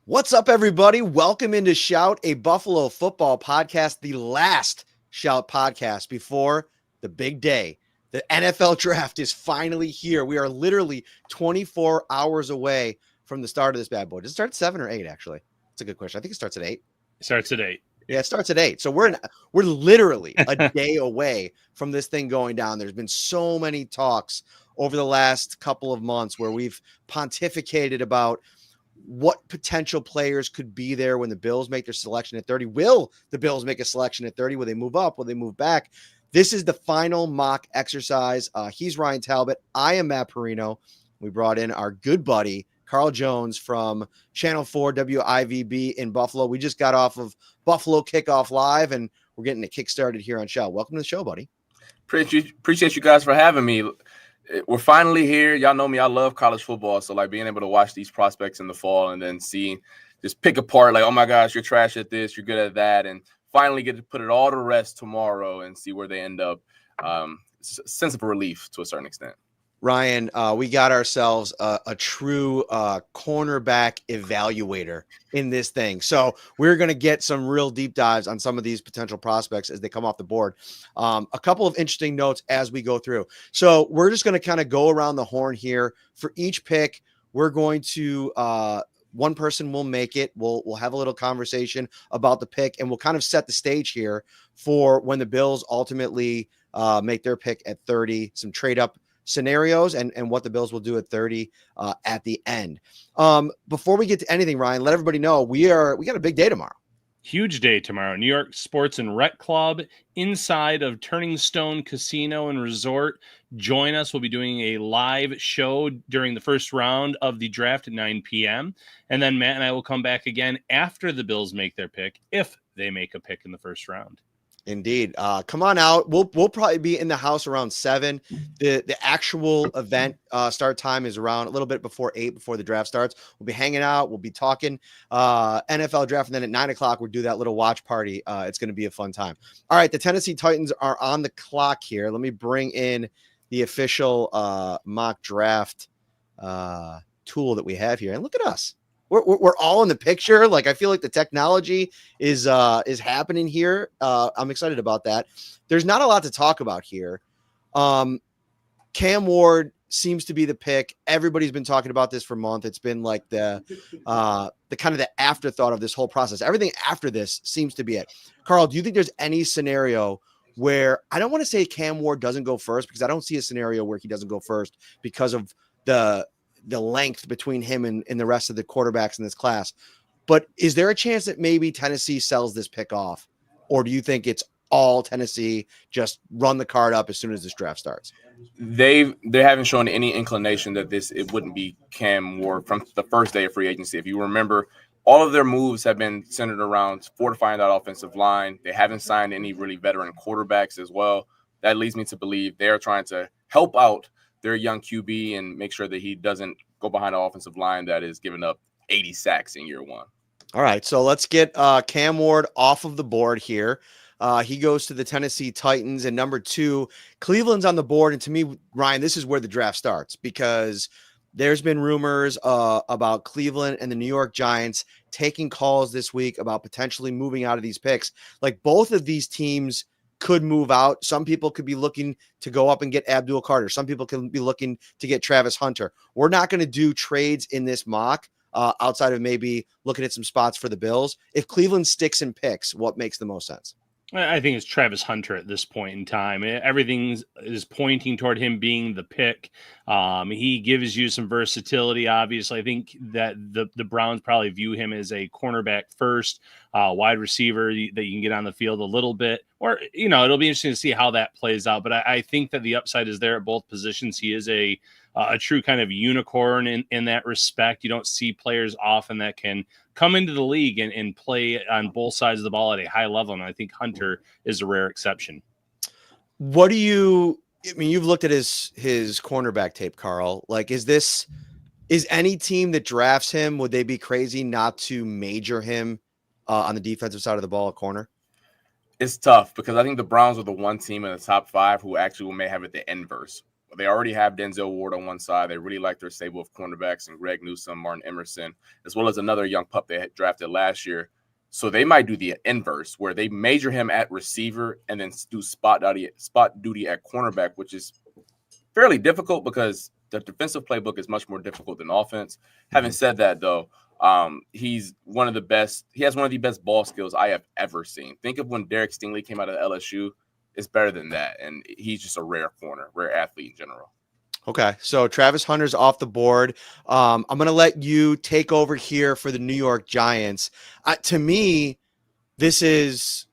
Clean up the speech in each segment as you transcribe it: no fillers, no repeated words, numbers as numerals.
What's up, everybody? Welcome into Shout, a Buffalo football podcast, the last Shout podcast before the big day. The NFL draft is finally here. We are literally 24 hours away from the start of this bad boy. Does it start at 7 or 8, actually? That's a good question. I think it starts at 8. It starts at 8. Yeah, it starts at 8. So we're literally a day away from this thing going down. There's been so many talks over the last couple of months where we've pontificated about what potential players could be there when the Bills make their selection at 30. Will the Bills make a selection at 30? Will they move up? Will they move back? This is the final mock exercise. He's Ryan Talbot. I am Matt Parrino. We brought in our good buddy, Carl Jones from Channel 4 WIVB in Buffalo. We just got off of Buffalo Kickoff Live, and we're getting it kickstarted here on Shout. Welcome to the show, buddy. Appreciate you guys for having me. We're finally here. Y'all know me. I love college football. So, like, being able to watch these prospects in the fall and then just pick apart, like, oh, my gosh, you're trash at this, you're good at that, and finally get to put it all to rest tomorrow and see where they end up. Sense of relief to a certain extent. Ryan, we got ourselves a true cornerback evaluator in this thing. So we're going to get some real deep dives on some of these potential prospects as they come off the board. A couple of interesting notes as we go through. So we're just going to kind of go around the horn here. For each pick, we're going to one person will make it. We'll have a little conversation about the pick, and we'll kind of set the stage here for when the Bills ultimately make their pick at 30, some trade up scenarios and what the Bills will do at 30 at the end. Before we get to anything, Ryan, let everybody know we got a big day tomorrow. Huge day tomorrow. New York Sports and Rec Club inside of Turning Stone Casino and Resort. Join us. We'll be doing a live show during the first round of the draft at 9 p.m. And then Matt and I will come back again after the Bills make their pick, if they make a pick in the first round. Indeed. Come on out. We'll probably be in the house around 7. The actual event start time is around a little bit before 8, before the draft starts. We'll be hanging out. We'll be talking NFL draft. And then at 9 o'clock, we'll do that little watch party. It's going to be a fun time. All right. The Tennessee Titans are on the clock here. Let me bring in the official mock draft tool that we have here. And look at us. We're all in the picture. Like, I feel like the technology is happening here. I'm excited about that. There's not a lot to talk about here. Cam Ward seems to be the pick. Everybody's been talking about this for a month. It's been like the kind of the afterthought of this whole process. Everything after this seems to be it. Carl, do you think there's any scenario where, I don't want to say Cam Ward doesn't go first, because I don't see a scenario where he doesn't go first because of the length between him and the rest of the quarterbacks in this class. But is there a chance that maybe Tennessee sells this pick off? Or do you think it's all Tennessee, just run the card up as soon as this draft starts? They haven't shown any inclination that it wouldn't be Cam Ward from the first day of free agency. If you remember, all of their moves have been centered around fortifying that offensive line. They haven't signed any really veteran quarterbacks as well. That leads me to believe they're trying to help out their young QB and make sure that he doesn't go behind an offensive line that is giving up 80 sacks in year one. All right, so let's get Cam Ward off of the board here. He goes to the Tennessee Titans, and number 2, Cleveland's on the board. And to me, Ryan, this is where the draft starts, because there's been rumors about Cleveland and the New York Giants taking calls this week about potentially moving out of these picks. Like, both of these teams could move out. Some people could be looking to go up and get Abdul Carter. Some people can be looking to get Travis Hunter. We're not going to do trades in this mock outside of maybe looking at some spots for the Bills. If Cleveland sticks and picks, what makes the most sense? I think it's Travis Hunter at this point in time. Everything is pointing toward him being the pick. He gives you some versatility, obviously. I think that the Browns probably view him as a cornerback first, wide receiver that you can get on the field a little bit. Or, it'll be interesting to see how that plays out. But I think that the upside is there at both positions. He is a true kind of unicorn in that respect. You don't see players often that can come into the league and play on both sides of the ball at a high level. And I think Hunter is a rare exception. You've looked at his cornerback tape, Carl. Like, is any team that drafts him, would they be crazy not to major him on the defensive side of the ball at corner? It's tough, because I think the Browns are the one team in the top 5 who actually may have it the inverse. They already have Denzel Ward on one side. They really like their stable of cornerbacks and Greg Newsome, Martin Emerson, as well as another young pup they had drafted last year. So they might do the inverse, where they major him at receiver and then do spot duty at cornerback, which is fairly difficult because the defensive playbook is much more difficult than offense. Having said that, though, he's one of the best. He has one of the best ball skills I have ever seen. Think of when Derek Stingley came out of LSU. It's better than that, and he's just a rare athlete in general. Okay, so Travis Hunter's off the board. I'm going to let you take over here for the New York Giants. To me, this is,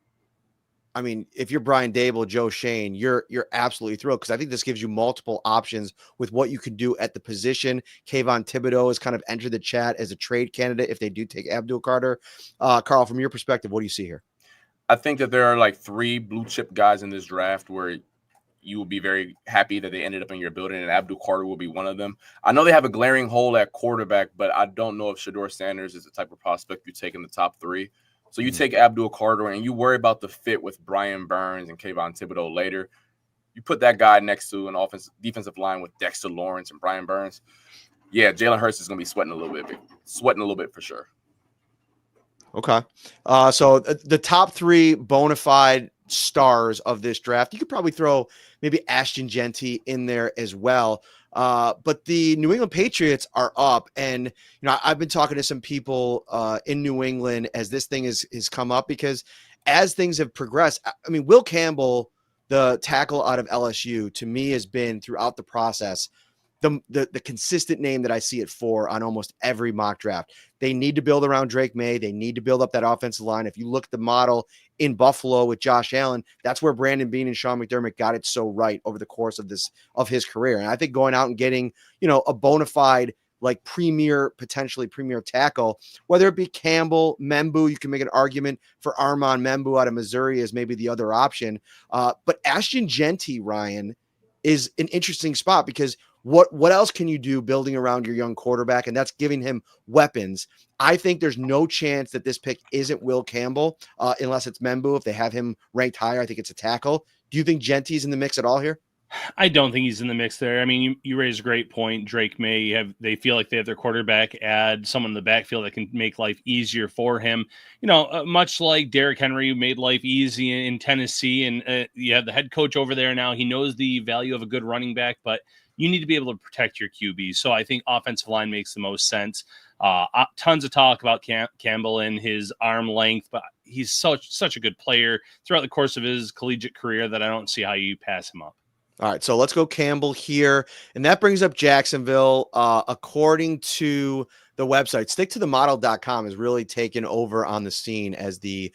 I mean, if you're Brian Dable, Joe Shane, you're absolutely thrilled because I think this gives you multiple options with what you could do at the position. Kayvon Thibodeau has kind of entered the chat as a trade candidate if they do take Abdul Carter. Carl, from your perspective, what do you see here? I think that there are like 3 blue chip guys in this draft where you will be very happy that they ended up in your building, and Abdul Carter will be one of them. I know they have a glaring hole at quarterback, but I don't know if Shedeur Sanders is the type of prospect you take in the top 3. So you take Abdul Carter and you worry about the fit with Brian Burns and Kayvon Thibodeau later. You put that guy next to an defensive line with Dexter Lawrence and Brian Burns. Yeah, Jalen Hurts is going to be sweating a little bit for sure. Okay. So the top 3 bona fide stars of this draft, you could probably throw maybe Ashton Genty in there as well. But the New England Patriots are up, and I've been talking to some people in New England as this thing has come up, because as things have progressed, I mean, Will Campbell, the tackle out of LSU, to me has been throughout the process the consistent name that I see it for on almost every mock draft. They need to build around Drake May. They need to build up that offensive line. If you look at the model in Buffalo with Josh Allen, that's where Brandon Beane and Sean McDermott got it so right over the course of his career. And I think going out and getting, a bona fide, like potentially premier tackle, whether it be Campbell, Membu, you can make an argument for Armand Membu out of Missouri as maybe the other option. But Ashton Genty, Ryan, is an interesting spot because what else can you do building around your young quarterback? And that's giving him weapons. I think there's no chance that this pick isn't Will Campbell, unless it's Membu. If they have him ranked higher, I think it's a tackle. Do you think Genty's in the mix at all here? I don't think he's in the mix there. I mean, you raise a great point. Drake May, they feel like they have their quarterback, add someone in the backfield that can make life easier for him. Much like Derrick Henry, who made life easy in Tennessee, and you have the head coach over there now. He knows the value of a good running back, but you need to be able to protect your QB. So I think offensive line makes the most sense. Tons of talk about Campbell and his arm length, but he's such a good player throughout the course of his collegiate career that I don't see how you pass him up. All right, so let's go Campbell here. And that brings up Jacksonville. According to the website, sticktothemodel.com is really taken over on the scene as the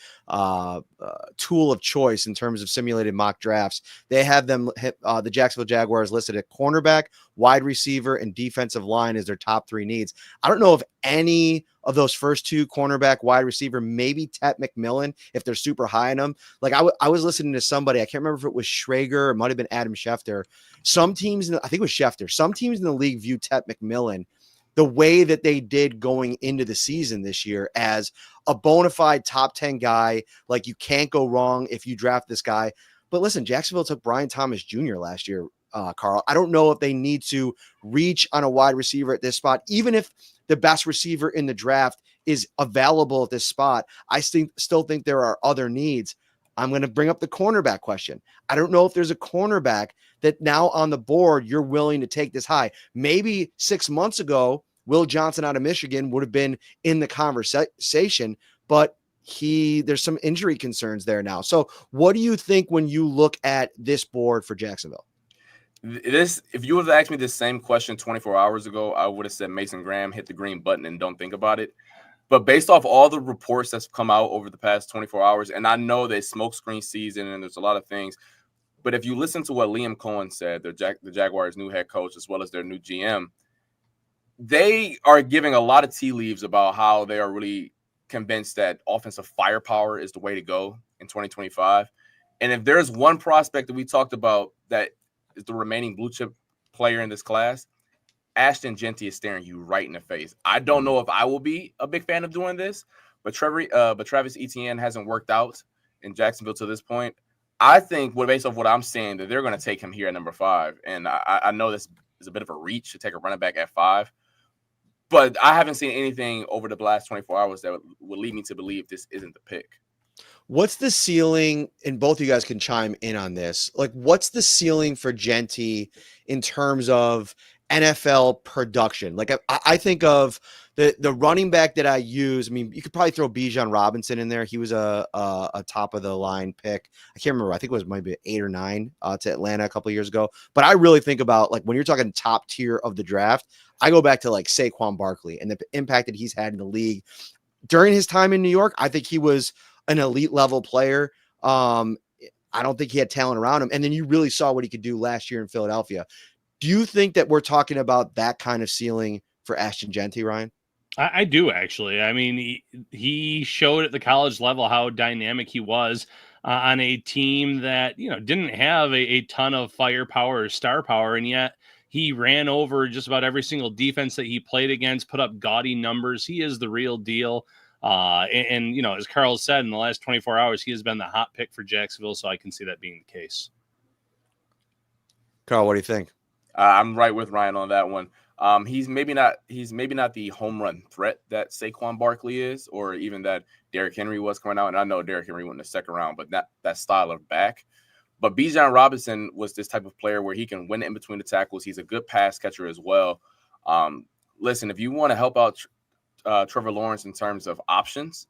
tool of choice in terms of simulated mock drafts. They have them, the Jacksonville Jaguars, listed at cornerback, wide receiver, and defensive line as their top 3 needs. I don't know if any of those first 2, cornerback, wide receiver, maybe Tet McMillan, if they're super high on them. Like I was listening to somebody, I can't remember if it was Schrager or it might have been Adam Schefter. Some teams, I think it was Schefter, some teams in the league view Tet McMillan the way that they did going into the season this year as a bona fide top 10 guy. Like, you can't go wrong if you draft this guy. But listen, Jacksonville took Brian Thomas Jr. last year, Carl. I don't know if they need to reach on a wide receiver at this spot, even if the best receiver in the draft is available at this spot. I still think there are other needs. I'm going to bring up the cornerback question. I don't know if there's a cornerback that now on the board you're willing to take this high. Maybe 6 months ago, Will Johnson out of Michigan would have been in the conversation, but there's some injury concerns there now. So what do you think when you look at this board for Jacksonville? If you would have asked me this same question 24 hours ago, I would have said Mason Graham, hit the green button and don't think about it. But based off all the reports that's come out over the past 24 hours, and I know that smokescreen season and there's a lot of things, but if you listen to what Liam Cohen said, the Jaguars' new head coach, as well as their new GM, they are giving a lot of tea leaves about how they are really convinced that offensive firepower is the way to go in 2025. And if there's one prospect that we talked about that is the remaining blue chip player in this class, Ashton Genty is staring you right in the face. I don't know if I will be a big fan of doing this, but Travis Etienne hasn't worked out in Jacksonville to this point. I think, based off what I'm saying, that they're going to take him here at number 5. And I know this is a bit of a reach to take a running back at 5. But I haven't seen anything over the last 24 hours that would lead me to believe this isn't the pick. What's the ceiling? And both of you guys can chime in on this. Like, what's the ceiling for Genty in terms of NFL production? Like, I think of the running back that I use. I mean, you could probably throw Bijan Robinson in there. He was a top of the line pick. I can't remember. I think it was maybe 8 or 9 to Atlanta a couple of years ago. But I really think about, like, when you're talking top tier of the draft, I go back to like Saquon Barkley and the impact that he's had in the league during his time in New York. I think he was an elite level player. I don't think he had talent around him. And then you really saw what he could do last year in Philadelphia. Do you think that we're talking about that kind of ceiling for Ashton Genty, Ryan? I do, actually. I mean, he showed at the college level how dynamic he was on a team that, didn't have a ton of firepower or star power. And yet he ran over just about every single defense that he played against, put up gaudy numbers. He is the real deal. As Carl said, in the last 24 hours, he has been the hot pick for Jacksonville. So I can see that being the case. Carl, what do you think? I'm right with Ryan on that one. He's maybe not the home run threat that Saquon Barkley is, or even that Derrick Henry was coming out. And I know Derrick Henry went in the second round, but not that style of back. But Bijan Robinson was this type of player where he can win in between the tackles. He's a good pass catcher as well. Listen, if you want to help out Trevor Lawrence in terms of options,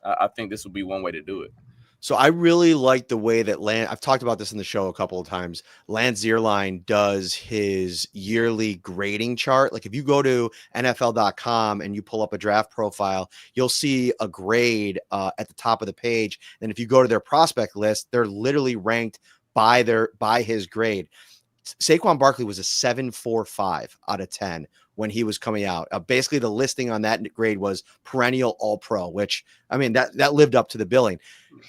I think this would be one way to do it. So I really like the way that I've talked about this in the show a couple of times. Lance Zierlein does his yearly grading chart. Like if you go to NFL.com and you pull up a draft profile, you'll see a grade at the top of the page. And if you go to their prospect list, they're literally ranked by his grade. Saquon Barkley was a 7.45 out of 10 when he was coming out. Basically, the listing on that grade was perennial All-Pro, which, I mean, that lived up to the billing.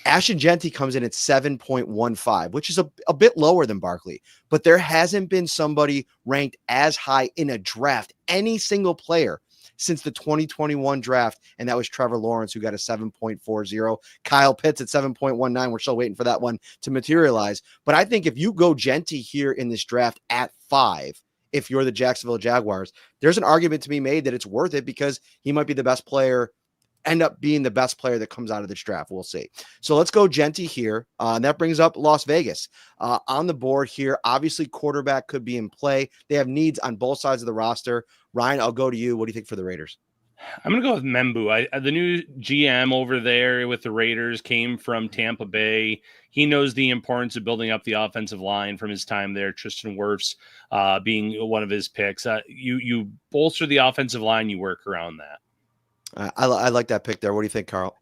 Ashton Genty comes in at 7.15, which is a bit lower than Barkley, but there hasn't been somebody ranked as high in a draft, any single player, since the 2021 draft, and that was Trevor Lawrence, who got a 7.40. Kyle Pitts at 7.19. We're still waiting for that one to materialize. But I think if you go Genty here in this draft at 5, if you're the Jacksonville Jaguars, there's an argument to be made that it's worth it because he might be the best player, end up being the best player that comes out of this draft. We'll see. So let's go Genty here. And that brings up Las Vegas on the board here. Obviously, quarterback could be in play. They have needs on both sides of the roster. Ryan, I'll go to you. What do you think for the Raiders? I'm going to go with Membu. The new GM over there with the Raiders came from Tampa Bay. He knows the importance of building up the offensive line from his time there. Tristan Wirfs being one of his picks. You bolster the offensive line, you work around that. I like that pick there. What do you think, Carl?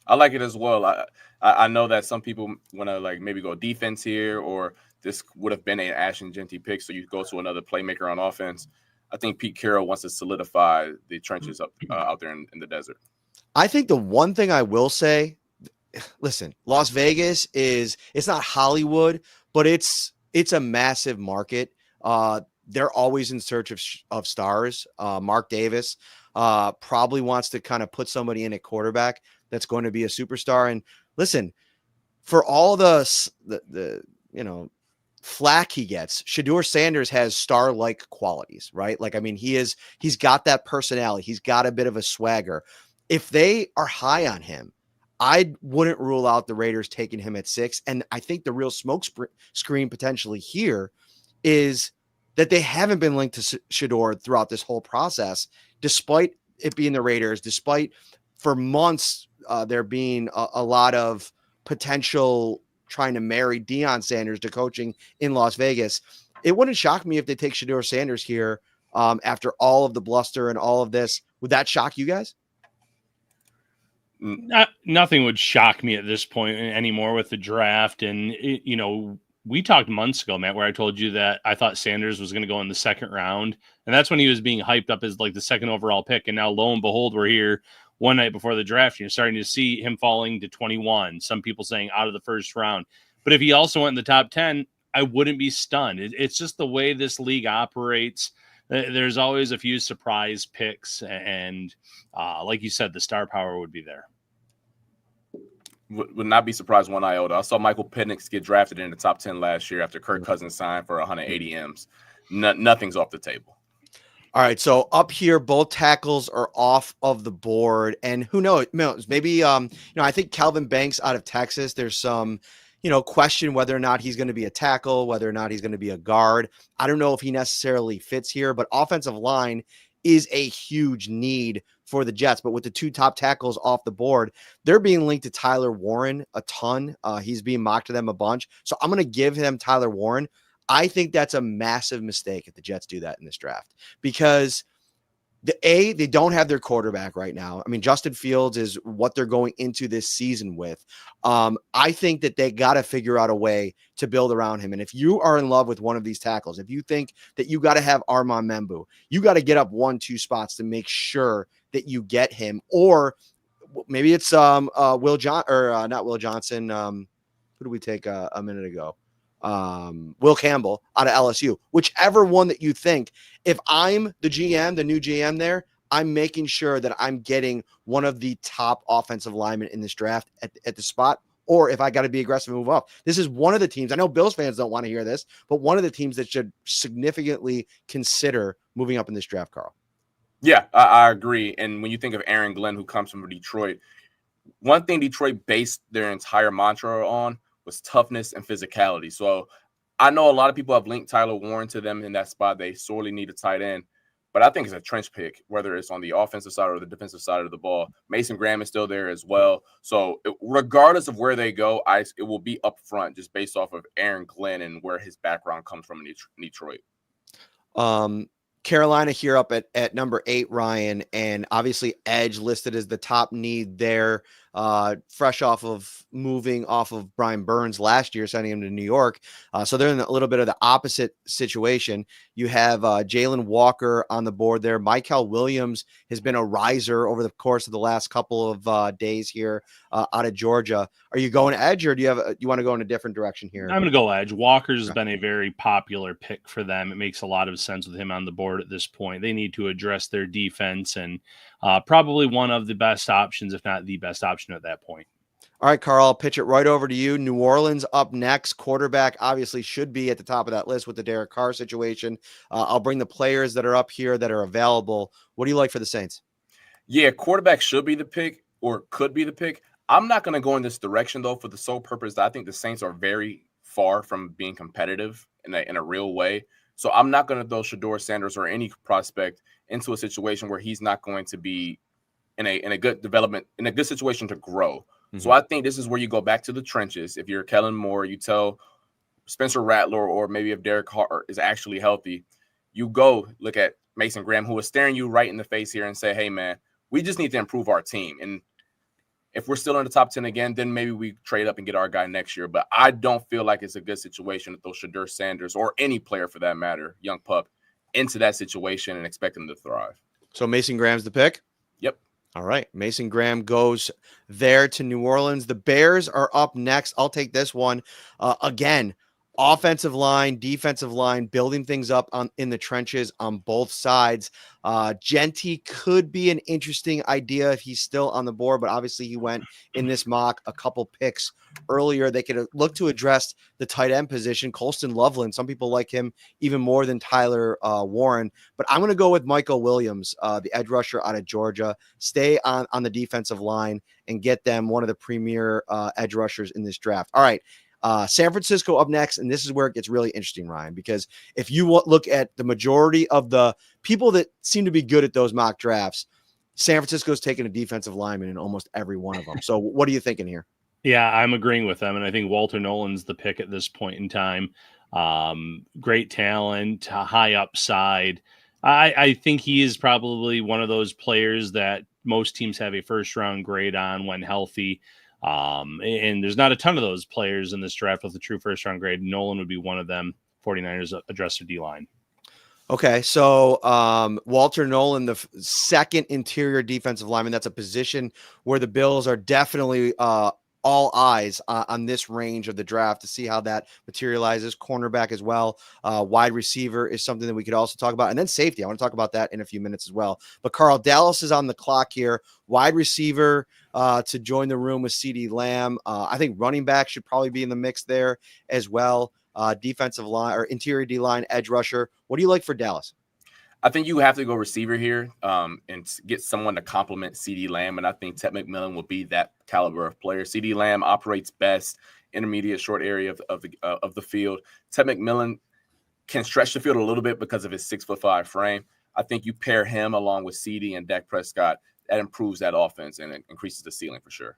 I like it as well. I know that some people want to like maybe go defense here, or this would have been an Ashton Genty pick, so you go to another playmaker on offense. I think Pete Carroll wants to solidify the trenches out there in the desert. I think the one thing I will say, listen, Las Vegas it's not Hollywood, but it's a massive market. They're always in search of stars. Mark Davis probably wants to kind of put somebody in at quarterback that's going to be a superstar. And listen, for all the flack he gets, Shedeur Sanders has star-like qualities, right? Like, I mean, he's got that personality. He's got a bit of a swagger. If they are high on him, I wouldn't rule out the Raiders taking him at 6. And I think the real smoke screen potentially here is that they haven't been linked to Shedeur throughout this whole process, despite it being the Raiders, despite for months there being a lot of potential trying to marry Deion Sanders to coaching in Las Vegas. It wouldn't shock me if they take Shedeur Sanders here after all of the bluster and all of this. Would that shock you guys? Nothing would shock me at this point anymore with the draft. And, we talked months ago, Matt, where I told you that I thought Sanders was going to go in the second round. And that's when he was being hyped up as like the second overall pick. And now lo and behold, we're here one night before the draft. You're starting to see him falling to 21. Some people saying out of the first round. But if he also went in the top 10, I wouldn't be stunned. It's just the way this league operates. There's always a few surprise picks. And like you said, the star power would be there. Would not be surprised one iota. I saw Michael Penix get drafted in the top 10 last year after Kirk Cousins signed for 180 M's. Nothing's off the table. All right, so up here, both tackles are off of the board, and who knows? Maybe I think Calvin Banks out of Texas. There's some, question whether or not he's going to be a tackle, whether or not he's going to be a guard. I don't know if he necessarily fits here, but offensive line is a huge need for the Jets. But with the two top tackles off the board, they're being linked to Tyler Warren a ton. He's being mocked to them a bunch, so I'm going to give him Tyler Warren. I think that's a massive mistake if the Jets do that in this draft, because they don't have their quarterback right now. I mean, Justin Fields is what they're going into this season with. I think that they got to figure out a way to build around him. And if you are in love with one of these tackles, if you think that you got to have Armand Membu, you got to get up 1-2 spots to make sure that you get him. Or maybe it's not Will Johnson. Who did we take a minute ago? Will Campbell out of LSU, whichever one that you think. If I'm the GM, the new GM there, I'm making sure that I'm getting one of the top offensive linemen in this draft at the spot. Or if I got to be aggressive and move up, this is one of the teams. I know Bills fans don't want to hear this, but one of the teams that should significantly consider moving up in this draft, Carl. Yeah, I agree. And when you think of Aaron Glenn, who comes from Detroit, one thing Detroit based their entire mantra on was toughness and physicality. So I know a lot of people have linked Tyler Warren to them in that spot. They sorely need a tight end, but I think it's a trench pick, whether it's on the offensive side or the defensive side of the ball. Mason Graham is still there as well. So regardless of where they go, it will be up front just based off of Aaron Glenn and where his background comes from in Detroit. Carolina here up at number 8, Ryan, and obviously edge listed as the top need there. Fresh off of moving off of Brian Burns last year, sending him to New York. So they're in a little bit of the opposite situation. You have Jalen Walker on the board there. Michael Williams has been a riser over the course of the last couple of days here out of Georgia. Are you going edge, or do you want to go in a different direction here? I'm going to go edge. Walker's been a very popular pick for them. It makes a lot of sense with him on the board at this point. They need to address their defense, and probably one of the best options, if not the best option at that point. All right, Carl, I'll pitch it right over to you. New Orleans up next. Quarterback obviously should be at the top of that list with the Derek Carr situation. I'll bring the players that are up here that are available. What do you like for the Saints? Yeah, quarterback should be the pick, or could be the pick. I'm not going to go in this direction, though, for the sole purpose that I think the Saints are very far from being competitive in a real way. So I'm not going to throw Shedeur Sanders or any prospect into a situation where he's not going to be in a good development, in a good situation to grow. Mm-hmm. So I think this is where you go back to the trenches. If you're Kellen Moore, you tell Spencer Rattler, or maybe if Derek Carr is actually healthy, you go look at Mason Graham, who is staring you right in the face here, and say, hey, man, we just need to improve our team. And if we're still in the top 10 again, then maybe we trade up and get our guy next year. But I don't feel like it's a good situation to throw Shedeur Sanders, or any player for that matter, young pup, into that situation and expect him to thrive. So Mason Graham's the pick? Yep. All right. Mason Graham goes there to New Orleans. The Bears are up next. I'll take this one. Again, offensive line, defensive line, building things up in the trenches on both sides. Genty could be an interesting idea if he's still on the board, but obviously he went in this mock a couple picks earlier. They could look to address the tight end position. Colston Loveland, some people like him even more than Tyler Warren, but I'm going to go with Michael Williams, the edge rusher out of Georgia. Stay on the defensive line and get them one of the premier edge rushers in this draft. All right. San Francisco up next, and this is where it gets really interesting, Ryan, because if you look at the majority of the people that seem to be good at those mock drafts, San Francisco's taken a defensive lineman in almost every one of them. So what are you thinking here? Yeah, I'm agreeing with them, and I think Walter Nolan's the pick at this point in time. Great talent, high upside. I think he is probably one of those players that most teams have a first-round grade on when healthy. And there's not a ton of those players in this draft with a true first-round grade. Nolan would be one of them. 49ers address their D-line. Okay, so Walter Nolan, the second interior defensive lineman, that's a position where the Bills are definitely all eyes on this range of the draft to see how that materializes. Cornerback as well. Wide receiver is something that we could also talk about. And then safety. I want to talk about that in a few minutes as well. But Carl, Dallas is on the clock here. Wide receiver to join the room with CeeDee Lamb. I think running back should probably be in the mix there as well. Defensive line or interior D-line, edge rusher. What do you like for Dallas? I think you have to go receiver here and get someone to complement CeeDee Lamb, and I think Ted McMillan will be that caliber of player. CeeDee Lamb operates best intermediate short area of the field. Ted McMillan can stretch the field a little bit because of his 6'5" frame. I think you pair him along with CeeDee and Dak Prescott. That improves that offense and it increases the ceiling for sure.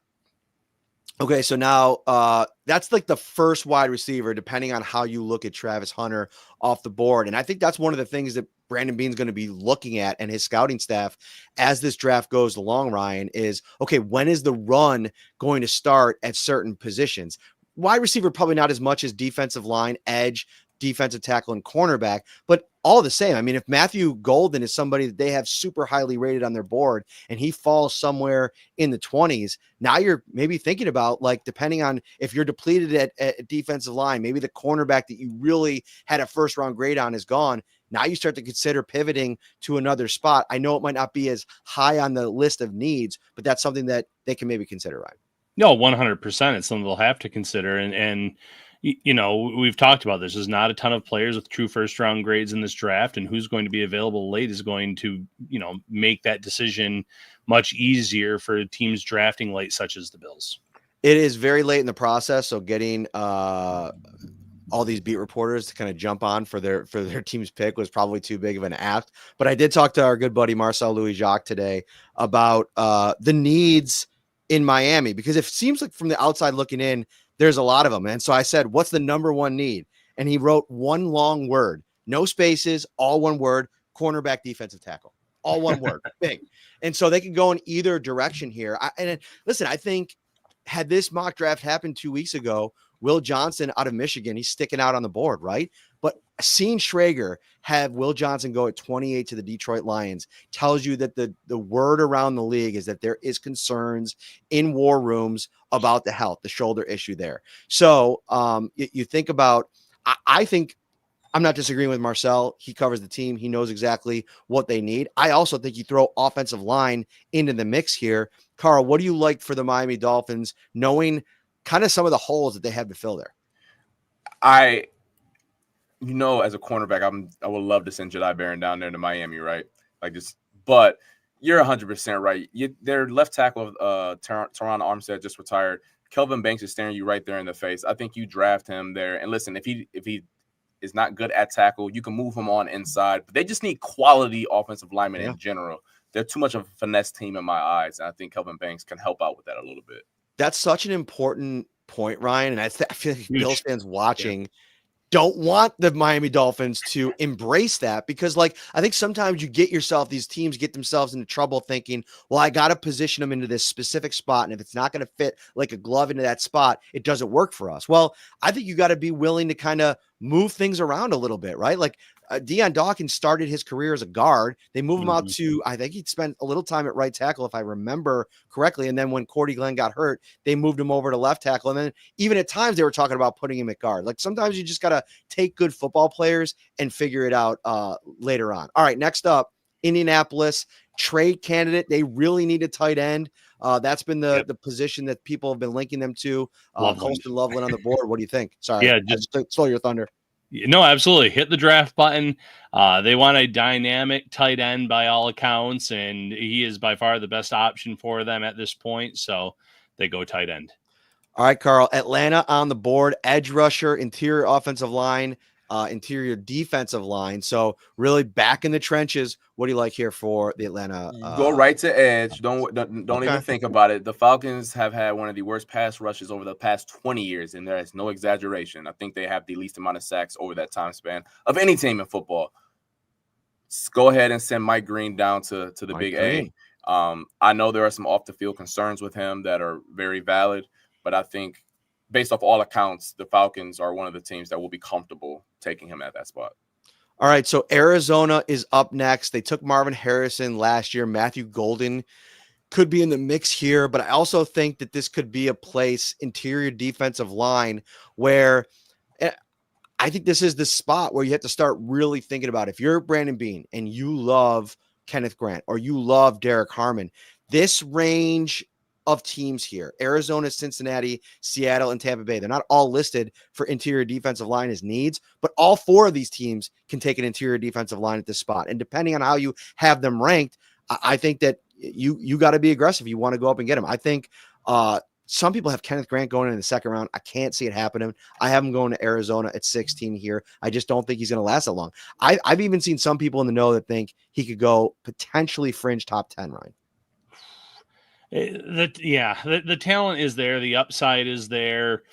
Okay, so now that's like the first wide receiver, depending on how you look at Travis Hunter off the board. And I think that's one of the things that Brandon Beane's going to be looking at and his scouting staff as this draft goes along, Ryan, is, okay, when is the run going to start at certain positions? Wide receiver, probably not as much as defensive line, edge, defensive tackle, and cornerback, but all the same. I mean, if Matthew Golden is somebody that they have super highly rated on their board and he falls somewhere in the 20s, now you're maybe thinking about, like, depending on if you're depleted at defensive line, maybe the cornerback that you really had a first round grade on is gone. Now you start to consider pivoting to another spot. I know it might not be as high on the list of needs, but that's something that they can maybe consider, Ryan. No, 100%. It's something they'll have to consider. And you know, we've talked about this. There's not a ton of players with true first round grades in this draft, and who's going to be available late is going to, you know, make that decision much easier for teams drafting late, such as the Bills. It is very late in the process, so getting all these beat reporters to kind of jump on for their team's pick was probably too big of an ask. But I did talk to our good buddy Marcel Louis-Jacques today about the needs in Miami, because it seems like from the outside looking in, there's a lot of them. And so I said, what's the number one need? And he wrote one long word, no spaces, all one word: cornerback, defensive tackle, all one word. Big. And so they can go in either direction here. Listen, I think had this mock draft happened 2 weeks ago, Will Johnson out of Michigan, he's sticking out on the board, right? But seeing Schrager have Will Johnson go at 28 to the Detroit Lions tells you that the word around the league is that there is concerns in war rooms about the health, the shoulder issue there. So you think about, I think I'm not disagreeing with Marcel. He covers the team. He knows exactly what they need. I also think you throw offensive line into the mix here. Carl, what do you like for the Miami Dolphins, knowing kind of some of the holes that they have to fill there? You know, as a cornerback, I would love to send Jedi Barron down there to Miami, right? Like this, but you're 100% right. Their left tackle, Teron Armstead, just retired. Kelvin Banks is staring you right there in the face. I think you draft him there. And listen, if he is not good at tackle, you can move him on inside. But they just need quality offensive linemen in general. They're too much of a finesse team in my eyes, and I think Kelvin Banks can help out with that a little bit. That's such an important point, Ryan. And I feel like Bills fans watching don't want the Miami Dolphins to embrace that, because, like, I think sometimes you get yourself, these teams get themselves into trouble thinking, well, I got to position them into this specific spot, and if it's not going to fit like a glove into that spot, it doesn't work for us. Well, I think you got to be willing to kind of move things around a little bit, right? Like Deion Dawkins started his career as a guard. They moved him out to, I think he'd spent a little time at right tackle, if I remember correctly. And then when Cordy Glenn got hurt, they moved him over to left tackle. And then even at times they were talking about putting him at guard. Like sometimes you just got to take good football players and figure it out later on. All right, next up, Indianapolis trade candidate. They really need a tight end. That's been the position that people have been linking them to. Colston Loveland on the board. What do you think? Sorry, just stole your thunder. No, absolutely. Hit the draft button. They want a dynamic tight end by all accounts, and he is by far the best option for them at this point. So they go tight end. All right, Carl. Atlanta on the board. Edge rusher, interior offensive line, interior defensive line. So really back in the trenches. What do you like here for the Atlanta? Go right to edge. Don't even think about it. The Falcons have had one of the worst pass rushes over the past 20 years, and there is no exaggeration. I think they have the least amount of sacks over that time span of any team in football. Go ahead and send Mike Green down to the Big A. I know there are some off the field concerns with him that are very valid, but I think based off all accounts, the Falcons are one of the teams that will be comfortable taking him at that spot. All right, so Arizona is up next. They took Marvin Harrison last year. Matthew Golden could be in the mix here, but I also think that this could be a place, interior defensive line, where I think this is the spot where you have to start really thinking about if you're Brandon Beane and you love Kenneth Grant or you love Derek Harmon, this range of teams here, Arizona, Cincinnati, Seattle, and Tampa Bay, they're not all listed for interior defensive line as needs, but all four of these teams can take an interior defensive line at this spot. And depending on how you have them ranked, I think that you got to be aggressive. You want to go up and get them. I think some people have Kenneth Grant going in the second round. I can't see it happening. I have him going to Arizona at 16 here. I just don't think he's going to last that long. I've even seen some people in the know that think he could go potentially fringe top 10, Ryan. The talent is there. The upside is there.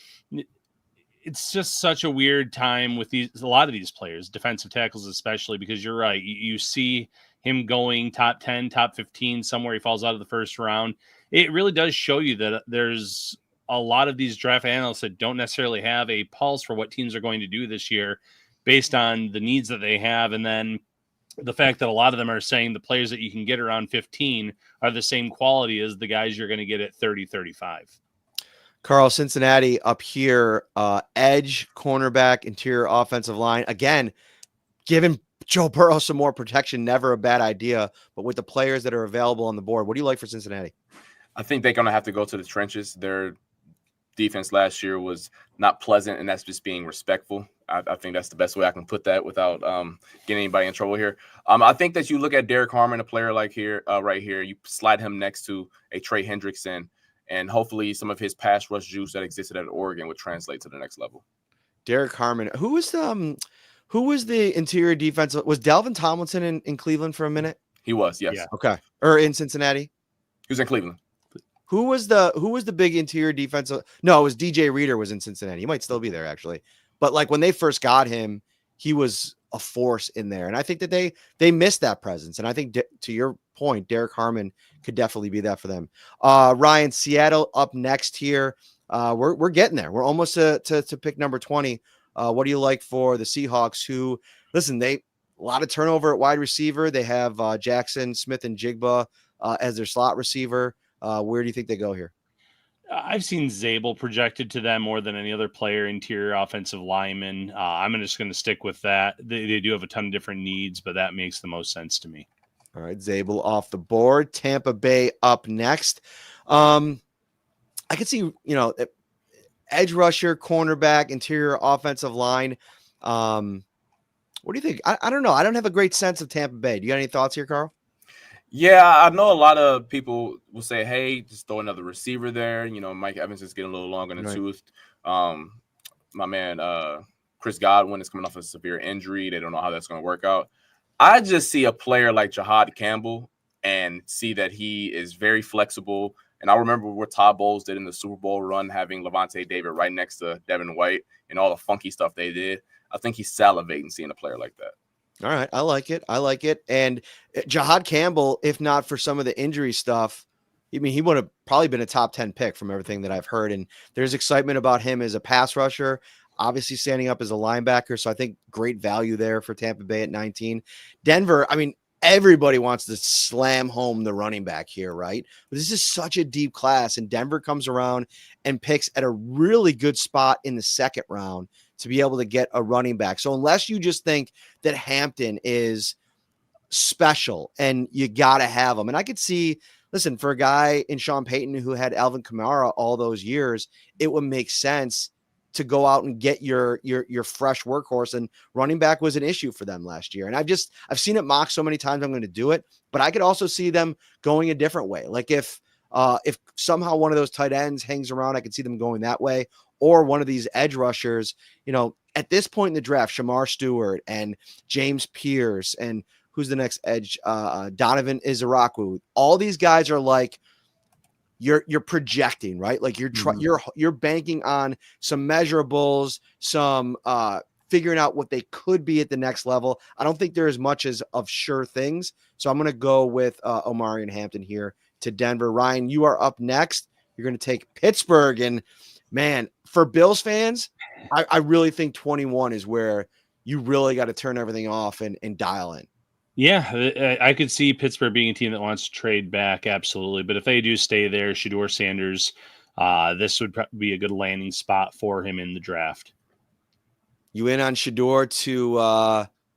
It's just such a weird time with a lot of these players, defensive tackles especially, because you're right. You see him going top 10, top 15, somewhere he falls out of the first round. It really does show you that there's a lot of these draft analysts that don't necessarily have a pulse for what teams are going to do this year based on the needs that they have. And then the fact that a lot of them are saying the players that you can get around 15 are the same quality as the guys you're going to get at 30, 35. Carl, Cincinnati up here, edge, cornerback, interior offensive line. Again, giving Joe Burrow some more protection, never a bad idea. But with the players that are available on the board, what do you like for Cincinnati? I think they're going to have to go to the trenches. Their defense last year was not pleasant, and that's just being respectful. I think that's the best way I can put that without getting anybody in trouble here. I think that you look at Derek Harmon, a player like here, right here, you slide him next to a Trey Hendrickson, and hopefully some of his pass rush juice that existed at Oregon would translate to the next level. Derek Harmon, who was the interior defense? Was Dalvin Tomlinson in Cleveland for a minute? He was, yes. Yeah. Okay. Or in Cincinnati? He was in Cleveland. Who was the big interior defensive? No, it was DJ Reader was in Cincinnati. He might still be there actually. But like when they first got him, he was a force in there. And I think that they missed that presence. And I think to your point, Derek Harmon could definitely be that for them. Ryan, Seattle up next here. We're getting there. We're almost to pick number 20. What do you like for the Seahawks who, listen, a lot of turnover at wide receiver. They have Jackson, Smith, and Jigba as their slot receiver. Where do you think they go here? I've seen Zabel projected to them more than any other player, interior offensive lineman. I'm just going to stick with that. They do have a ton of different needs, but that makes the most sense to me. All right, Zabel off the board. Tampa Bay up next. I could see, edge rusher, cornerback, interior offensive line. What do you think? I don't know. I don't have a great sense of Tampa Bay. Do you got any thoughts here, Carl? Yeah, I know a lot of people will say, hey, just throw another receiver there. Mike Evans is getting a little long in the tooth. My man, Chris Godwin is coming off a severe injury. They don't know how that's going to work out. I just see a player like Jahad Campbell and see that he is very flexible. And I remember what Todd Bowles did in the Super Bowl run, having Levante David right next to Devin White and all the funky stuff they did. I think he's salivating seeing a player like that. All right. I like it. And Jahad Campbell, if not for some of the injury stuff, he would have probably been a top 10 pick from everything that I've heard. And there's excitement about him as a pass rusher, obviously standing up as a linebacker. So I think great value there for Tampa Bay at 19. Denver, everybody wants to slam home the running back here, right? But this is such a deep class, and Denver comes around and picks at a really good spot in the second round to be able to get a running back. So unless you just think that Hampton is special and you got to have him, and I could see, listen, for a guy in Sean Payton who had Alvin Kamara all those years, it would make sense to go out and get your fresh workhorse, and running back was an issue for them last year. And I've seen it mocked so many times, I'm going to do it, but I could also see them going a different way. Like if somehow one of those tight ends hangs around, I could see them going that way, or one of these edge rushers, at this point in the draft, Shamar Stewart and James Pierce, and who's the next edge? Donovan Izaraku. All these guys are like, you're projecting, right? Like you're banking on some measurables, some figuring out what they could be at the next level. I don't think they're as much as of sure things. So I'm going to go with Omarion Hampton here to Denver. Ryan, you are up next. You're going to take Pittsburgh. And man, for Bills fans, I really think 21 is where you really got to turn everything off and dial in. Yeah, I could see Pittsburgh being a team that wants to trade back, absolutely. But if they do stay there, Shedeur Sanders, this would be a good landing spot for him in the draft. You in on Shedeur to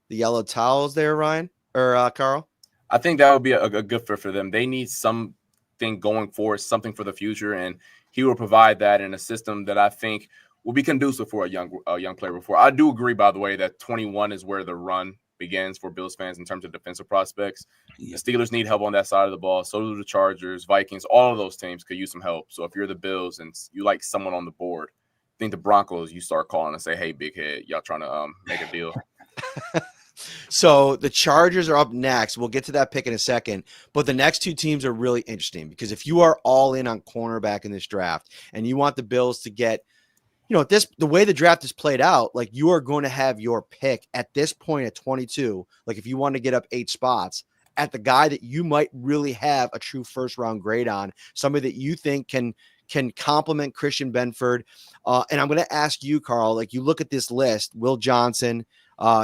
the yellow towels there, Ryan or Carl? I think that would be a good fit for them. They need something going forward, something for the future, and he will provide that in a system that I think will be conducive for a young player. Before I do agree, by the way, that 21 is where the run begins for Bills fans in terms of defensive prospects. Yeah. The Steelers need help on that side of the ball. So do the Chargers, Vikings. All of those teams could use some help. So if you're the Bills and you like someone on the board, I think the Broncos, you start calling and say, "Hey, big head, y'all trying to make a deal?" So the Chargers are up next. We'll get to that pick in a second. But the next two teams are really interesting because if you are all in on cornerback in this draft and you want the Bills to get, the way the draft is played out, like you are going to have your pick at this point at 22. Like if you want to get up 8 spots at the guy that you might really have a true first round grade on, somebody that you think can complement Christian Benford. And I'm going to ask you, Carl, like you look at this list, Will Johnson,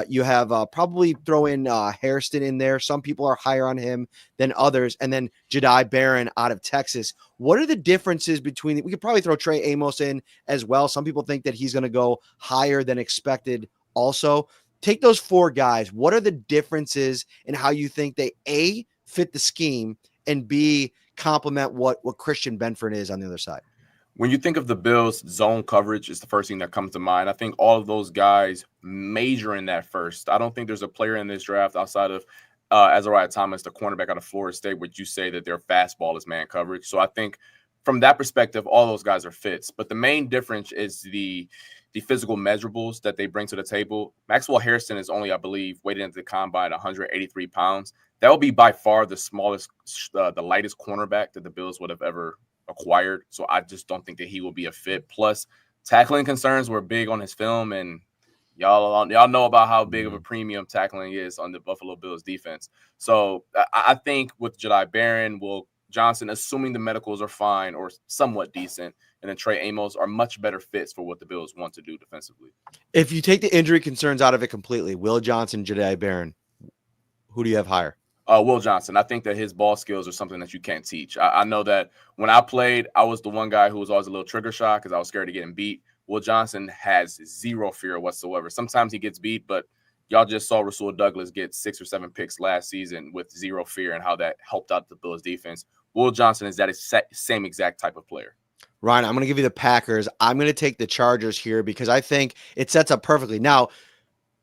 you have probably throw in Hairston in there. Some people are higher on him than others. And then Jedi Barron out of Texas. What are the differences between, we could probably throw Trey Amos in as well. Some people think that he's going to go higher than expected also. Take those 4 guys. What are the differences in how you think they A, fit the scheme, and B, complement what Christian Benford is on the other side? When you think of the Bills, zone coverage is the first thing that comes to mind. I think all of those guys major in that first. I don't think there's a player in this draft outside of Azariah Thomas, the cornerback out of Florida State, would you say that their fastball is man coverage. So I think from that perspective, all those guys are fits. But the main difference is the physical measurables that they bring to the table. Maxwell Hairston is only, I believe, weighted into the combine 183 pounds. That will be by far the smallest, the lightest cornerback that the Bills would have ever acquired. So I just don't think that he will be a fit. Plus, tackling concerns were big on his film, and y'all know about how big of a premium tackling is on the Buffalo Bills defense. So I think with Jedi Barron, Will Johnson, assuming the medicals are fine or somewhat decent, and then Trey Amos are much better fits for what the Bills want to do defensively. If you take the injury concerns out of it completely, Will Johnson, Jedi Barron, who do you have higher? Will Johnson. I think that his ball skills are something that you can't teach. I know that when I played, I was the one guy who was always a little trigger shy because I was scared of getting beat. Will Johnson has zero fear whatsoever. Sometimes he gets beat, but y'all just saw Rasul Douglas get 6 or 7 picks last season with zero fear and how that helped out the Bills defense. Will Johnson is that same exact type of player. Ryan, I'm going to give you the Packers. I'm going to take the Chargers here because I think it sets up perfectly. Now,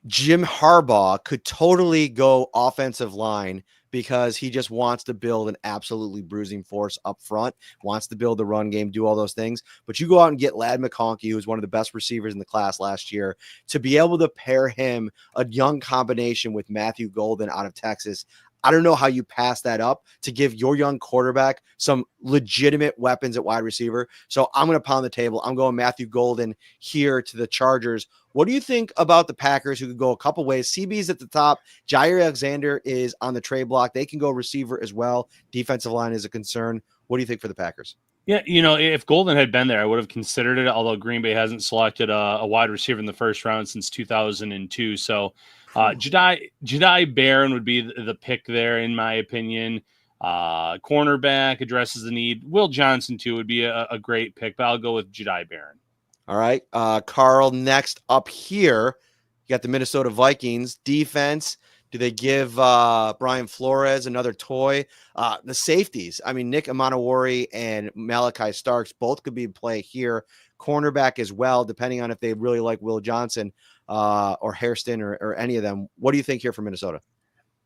Jim Harbaugh could totally go offensive line because he just wants to build an absolutely bruising force up front, wants to build the run game, do all those things. But you go out and get Ladd McConkey, who's one of the best receivers in the class last year, to be able to pair him a young combination with Matthew Golden out of Texas. I don't know how you pass that up to give your young quarterback some legitimate weapons at wide receiver. So I'm going to pound the table. I'm going Matthew Golden here to the Chargers. What do you think about the Packers, who could go a couple ways? CB's at the top. Jair Alexander is on the trade block. They can go receiver as well. Defensive line is a concern. What do you think for the Packers? Yeah, if Golden had been there, I would have considered it, although Green Bay hasn't selected a wide receiver in the first round since 2002. So Jedi Barron would be the pick there, in my opinion. Cornerback addresses the need. Will Johnson, too, would be a great pick, but I'll go with Jedi Barron. All right. Carl, next up here, you got the Minnesota Vikings defense. Do they give Brian Flores another toy? The safeties, I mean, Nick Amanawari and Malachi Starks both could be in play here. Cornerback as well, depending on if they really like Will Johnson or Hairston or any of them. What do you think here for Minnesota?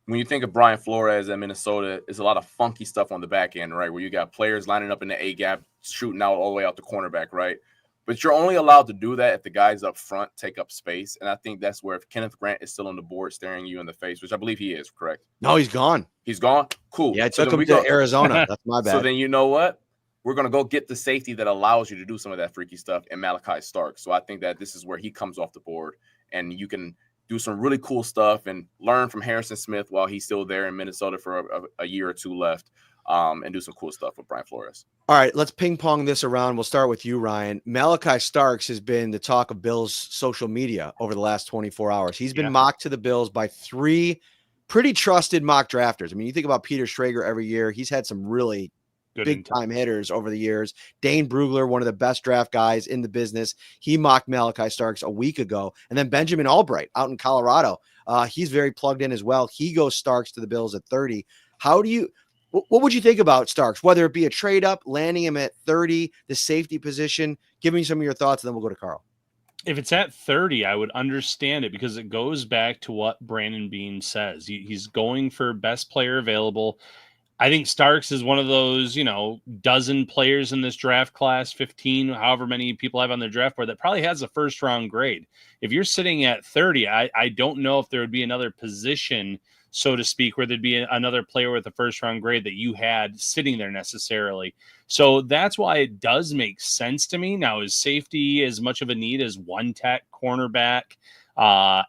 When you think of Brian Flores at Minnesota, it's a lot of funky stuff on the back end, right? Where you got players lining up in the A-gap, shooting out all the way out the cornerback, right? But you're only allowed to do that if the guys up front take up space. And I think that's where if Kenneth Grant is still on the board staring you in the face, which I believe he is, correct? No, he's gone. He's gone? Cool. Yeah, I took him to Arizona. That's my bad. So then you know what? We're going to go get the safety that allows you to do some of that freaky stuff in Malachi Stark. So I think that this is where he comes off the board and you can do some really cool stuff and learn from Harrison Smith while he's still there in Minnesota for a year or two left. And do some cool stuff with Brian Flores. All right, let's ping pong this around. We'll start with you, Ryan. Malachi Starks has been the talk of Bills social media over the last 24 hours. He's been mocked to the Bills by 3 pretty trusted mock drafters. I mean, you think about Peter Schrager every year. He's had some really Good big time hitters over the years. Dane Brugler, one of the best draft guys in the business. He mocked Malachi Starks a week ago. And then Benjamin Albright out in Colorado. He's very plugged in as well. He goes Starks to the Bills at 30. What would you think about Starks, whether it be a trade up, landing him at 30, the safety position? Give me some of your thoughts, and then we'll go to Carl. If it's at 30, I would understand it because it goes back to what Brandon Beane says. He's going for best player available. I think Starks is one of those, dozen players in this draft class, 15, however many people have on their draft board, that probably has a first round grade. If you're sitting at 30, I don't know if there would be another position, so to speak, where there'd be another player with a first round grade that you had sitting there necessarily. So that's why it does make sense to me. Now, is safety as much of a need as one tech, cornerback,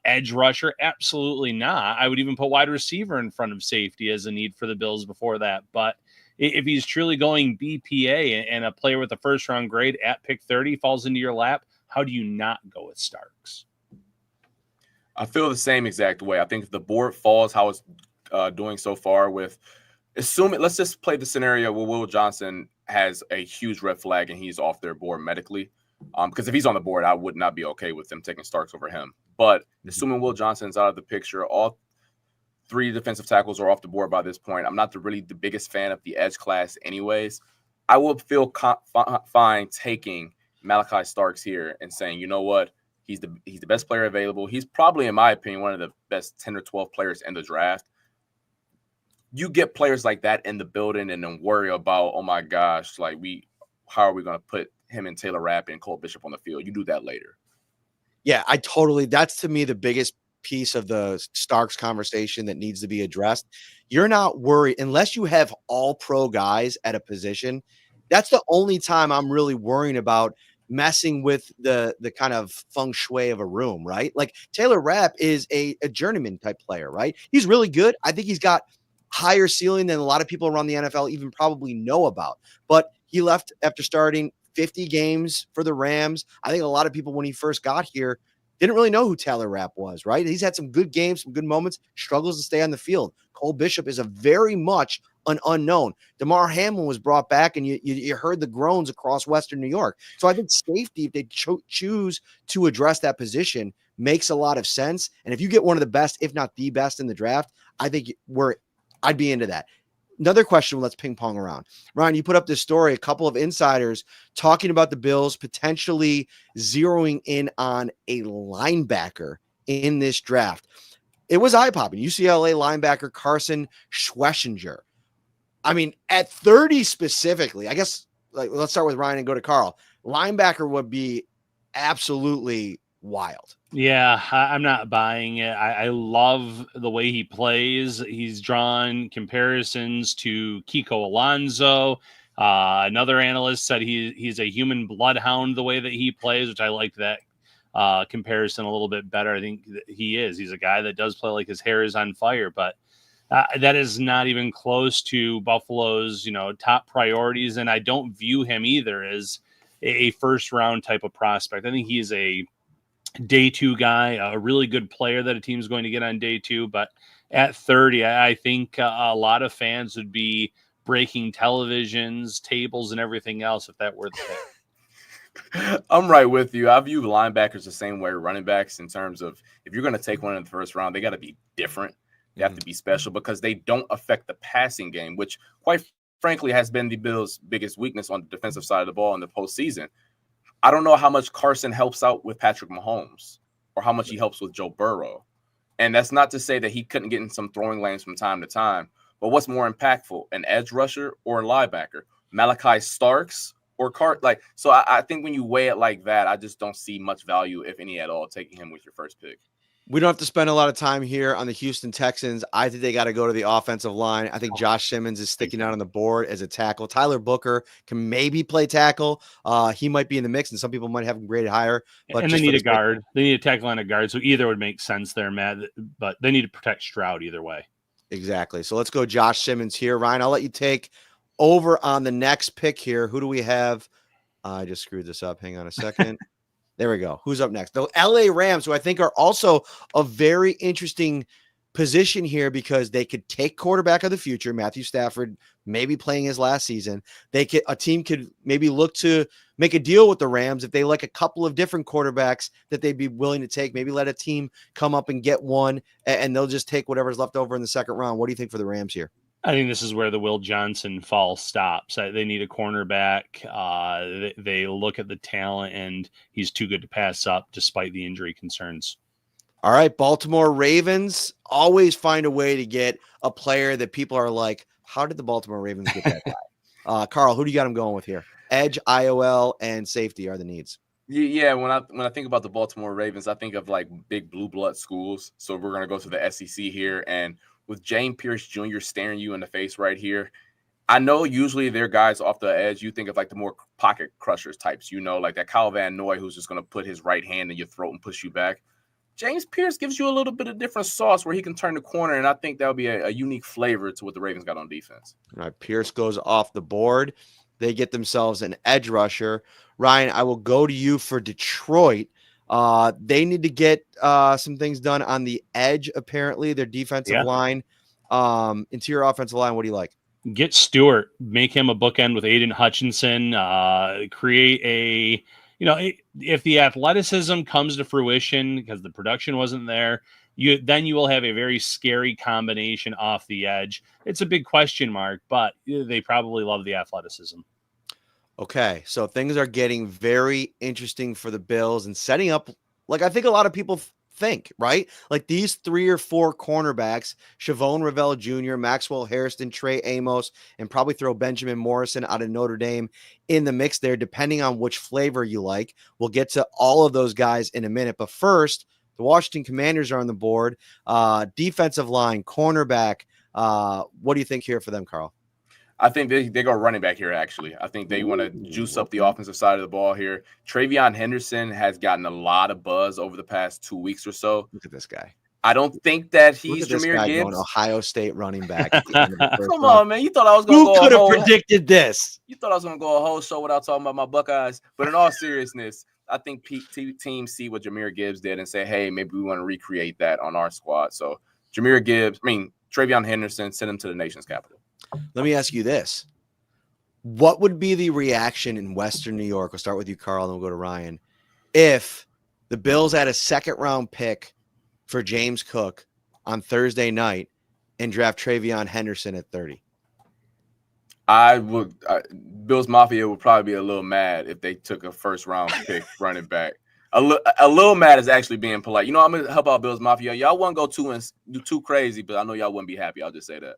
edge rusher? Absolutely not. I would even put wide receiver in front of safety as a need for the Bills before that. But if he's truly going BPA and a player with a first round grade at pick 30 falls into your lap, how do you not go with Starks? I feel the same exact way. I think if the board falls how it's doing so far, with assuming, let's just play the scenario where Will Johnson has a huge red flag and he's off their board medically. Because if he's on the board, I would not be okay with them taking Starks over him. But assuming Will Johnson's out of the picture, all three defensive tackles are off the board by this point. I'm not really the biggest fan of the edge class anyways. I will feel fine taking Malachi Starks here and saying, you know what? He's the best player available. He's probably, in my opinion, one of the best 10 or 12 players in the draft. You get players like that in the building and then worry about, oh my gosh, how are we going to put him and Taylor Rapp and Cole Bishop on the field? You do that later. Yeah, that's to me the biggest piece of the Starks conversation that needs to be addressed. You're not worried unless you have all pro guys at a position. That's the only time I'm really worrying about messing with the kind of feng shui of a room, right? Like Taylor Rapp is a journeyman type player, right? He's really good. I think he's got higher ceiling than a lot of people around the NFL even probably know about. But he left after starting 50 games for the Rams. I think a lot of people, when he first got here, didn't really know who Taylor Rapp was, right? He's had some good games, some good moments, struggles to stay on the field. Cole Bishop is a very much an unknown. DeMar Hamlin was brought back, and you heard the groans across Western New York. So I think safety, if they choose to address that position, makes a lot of sense. And if you get one of the best, if not the best in the draft, I think I'd be into that. Another question, let's ping pong around. Ryan, you put up this story, a couple of insiders talking about the Bills potentially zeroing in on a linebacker in this draft. It was eye-popping. UCLA linebacker Carson Schwessinger. I mean, at 30 specifically, I guess, let's start with Ryan and go to Carl. Linebacker would be absolutely wild. Yeah, I'm not buying it. I love the way he plays. He's drawn comparisons to Kiko Alonso. Another analyst said he's a human bloodhound the way that he plays, which I like that comparison a little bit better. I think that he's a guy that does play like his hair is on fire, but that is not even close to Buffalo's, top priorities. And I don't view him either as a first round type of prospect. I think he's a day two guy, a really good player that a team is going to get on day two. But at 30, I think a lot of fans would be breaking televisions, tables, and everything else if that were the case. I'm right with you. I view linebackers the same way running backs, in terms of if you're going to take one in the first round, they got to be different. They have to be special because they don't affect the passing game, which quite frankly has been the Bills' biggest weakness on the defensive side of the ball in the postseason. I don't know how much Carson helps out with Patrick Mahomes or how much he helps with Joe Burrow. And that's not to say that he couldn't get in some throwing lanes from time to time. But what's more impactful, an edge rusher or a linebacker? Malachi Starks or So I think when you weigh it like that, I just don't see much value, if any at all, taking him with your first pick. We don't have to spend a lot of time here on the Houston Texans. I think they got to go to the offensive line. I think Josh Simmons is sticking out on the board as a tackle. Tyler Booker can maybe play tackle. He might be in the mix, and some people might have him graded higher. But they need a guard. They need a tackle and a guard. So either would make sense there, Matt. But they need to protect Stroud either way. Exactly. So let's go Josh Simmons here. Ryan, I'll let you take over on the next pick here. Who do we have? I just screwed this up. Hang on a second. There we go. Who's up next? The LA Rams, who I think are also a very interesting position here because they could take quarterback of the future, Matthew Stafford, maybe playing his last season. A team could maybe look to make a deal with the Rams if they like a couple of different quarterbacks that they'd be willing to take. Maybe let a team come up and get one, and they'll just take whatever's left over in the second round. What do you think for the Rams here? I think this is where the Will Johnson fall stops. They need a cornerback. They look at the talent, and he's too good to pass up despite the injury concerns. All right, Baltimore Ravens always find a way to get a player that people are like, how did the Baltimore Ravens get that guy? Carl, who do you got him going with here? Edge, IOL, and safety are the needs. Yeah, when I think about the Baltimore Ravens, I think of like big blue blood schools. So we're gonna go to the SEC here, and with James Pierce Jr. staring you in the face right here, I know usually they're guys off the edge. You think of like the more pocket crushers types, like that Kyle Van Noy who's just gonna put his right hand in your throat and push you back. James Pierce gives you a little bit of different sauce where he can turn the corner, and I think that would be a unique flavor to what the Ravens got on defense. All right, Pierce goes off the board. They get themselves an edge rusher. Ryan, I will go to you for Detroit. They need to get some things done on the edge, apparently. Their defensive line, interior offensive line, what do you like? Get Stewart. Make him a bookend with Aiden Hutchinson. Create a... if the athleticism comes to fruition because the production wasn't there, you will have a very scary combination off the edge. It's a big question mark, but they probably love the athleticism. Okay, so things are getting very interesting for the Bills and setting up like I think a lot of people think, right? Like these 3 or 4 cornerbacks, Shavon Ravel Jr., Maxwell Hairston, Trey Amos, and probably throw Benjamin Morrison out of Notre Dame in the mix there, depending on which flavor you like. We'll get to all of those guys in a minute. But first, the Washington Commanders are on the board. Defensive line, cornerback. What do you think here for them, Carl? I think they go running back here, actually. I think they want to juice up the offensive side of the ball here. Travion Henderson has gotten a lot of buzz over the past 2 weeks or so. Look at this guy. I don't think that he's Jahmyr Gibbs. Going Ohio State running back. Come on, man. You thought I was going to go Who could have predicted this? You thought I was going to go a whole show without talking about my Buckeyes. But in all seriousness, I think teams see what Jahmyr Gibbs did and say, hey, maybe we want to recreate that on our squad. So Travion Henderson, send him to the nation's capital. Let me ask you this. What would be the reaction in Western New York? We'll start with you, Carl, and we'll go to Ryan. If the Bills had a second-round pick for James Cook on Thursday night and draft Travion Henderson at 30? Bills Mafia would probably be a little mad if they took a first-round pick running back. A little mad is actually being polite. I'm going to help out Bills Mafia. Y'all wouldn't go too crazy, but I know y'all wouldn't be happy. I'll just say that.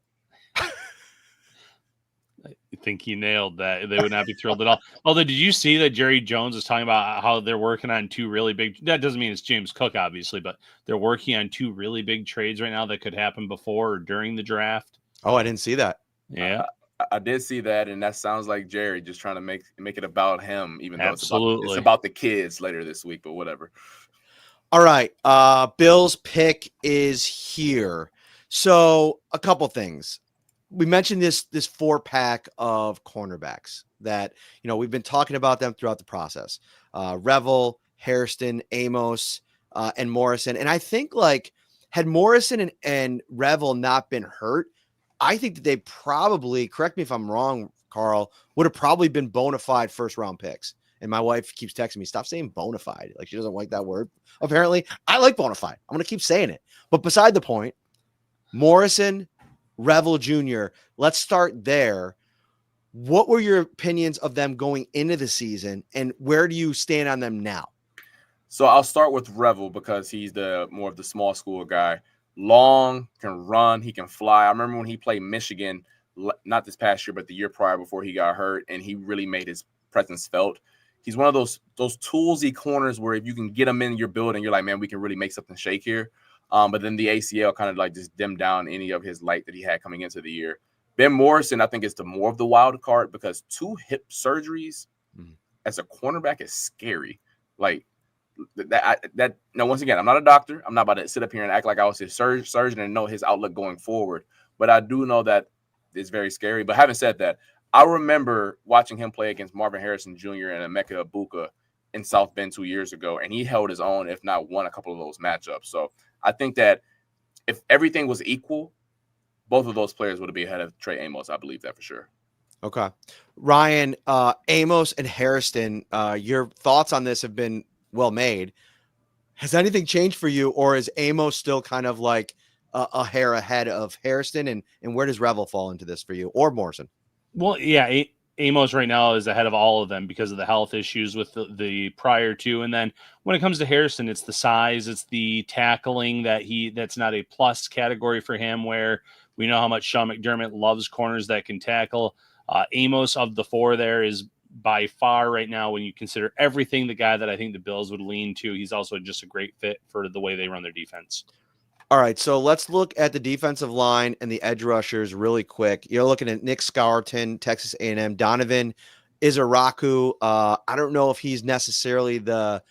I think he nailed that. They would not be thrilled at all. Although, did you see that Jerry Jones was talking about how they're working on 2 really big – that doesn't mean it's James Cook, obviously, but they're working on 2 really big trades right now that could happen before or during the draft. Oh, I didn't see that. Yeah. I did see that, and that sounds like Jerry just trying to make it about him, even though it's about the kids later this week, but whatever. All right. Bill's pick is here. So a couple things. We mentioned this 4-pack of cornerbacks that, we've been talking about them throughout the process. Revel, Hairston, Amos, and Morrison. And I think had Morrison and Revel not been hurt, I think that they probably, correct me if I'm wrong, Carl, would have probably been bona fide first-round picks. And my wife keeps texting me, stop saying bona fide. Like she doesn't like that word. Apparently, I like bona fide. I'm going to keep saying it. But beside the point, Morrison, Revel Jr., let's start there. What were your opinions of them going into the season, and where do you stand on them now? So I'll start with Revel because he's the more of the small school guy. Long, can run, he can fly. I remember when he played Michigan, not this past year, but the year prior before he got hurt, and he really made his presence felt. He's one of those toolsy corners where if you can get him in your building, you're like, man, we can really make something shake here. But then the ACL kind of just dimmed down any of his light that he had coming into the year. Ben Morrison, I think, is the more of the wild card because 2 hip surgeries as a cornerback is scary. Like that. Now, once again, I'm not a doctor. I'm not about to sit up here and act like I was his surgeon and know his outlook going forward. But I do know that it's very scary. But having said that, I remember watching him play against Marvin Harrison Jr. and Emeka Egbuka in South Bend 2 years ago, and he held his own, if not won a couple of those matchups. So I think that if everything was equal, both of those players would be ahead of Trey Amos. I believe that for sure. Okay. Ryan, Amos and Hairston, your thoughts on this have been well made. Has anything changed for you, or is Amos still kind of like a hair ahead of Hairston? And where does Revel fall into this for you, or Morrison? Well, yeah, Amos right now is ahead of all of them because of the health issues with the prior two. And then when it comes to Harrison, it's the size, it's the tackling that's not a plus category for him, where we know how much Sean McDermott loves corners that can tackle. Amos of the four there is by far right now, when you consider everything, the guy that I think the Bills would lean to. He's also just a great fit for the way they run their defense. All right, so let's look at the defensive line and the edge rushers really quick. You're looking at Nick Scourton, Texas A&M, Donovan Izaraku. I don't know if he's necessarily the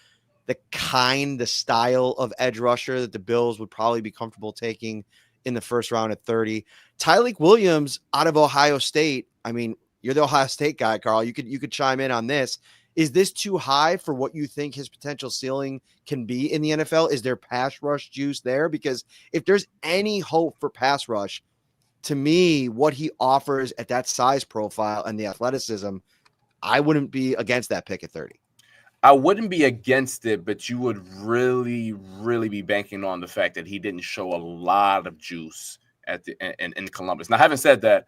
style of edge rusher that the Bills would probably be comfortable taking in the first round at 30. Tyleik Williams out of Ohio State. I mean, you're the Ohio State guy, Carl. You could chime in on this. Is this too high for what you think his potential ceiling can be in the NFL? Is there pass rush juice there? Because if there's any hope for pass rush, to me, what he offers at that size profile and the athleticism, I wouldn't be against that pick at 30. I wouldn't be against it, but you would really, really be banking on the fact that he didn't show a lot of juice in Columbus. Now, having said that,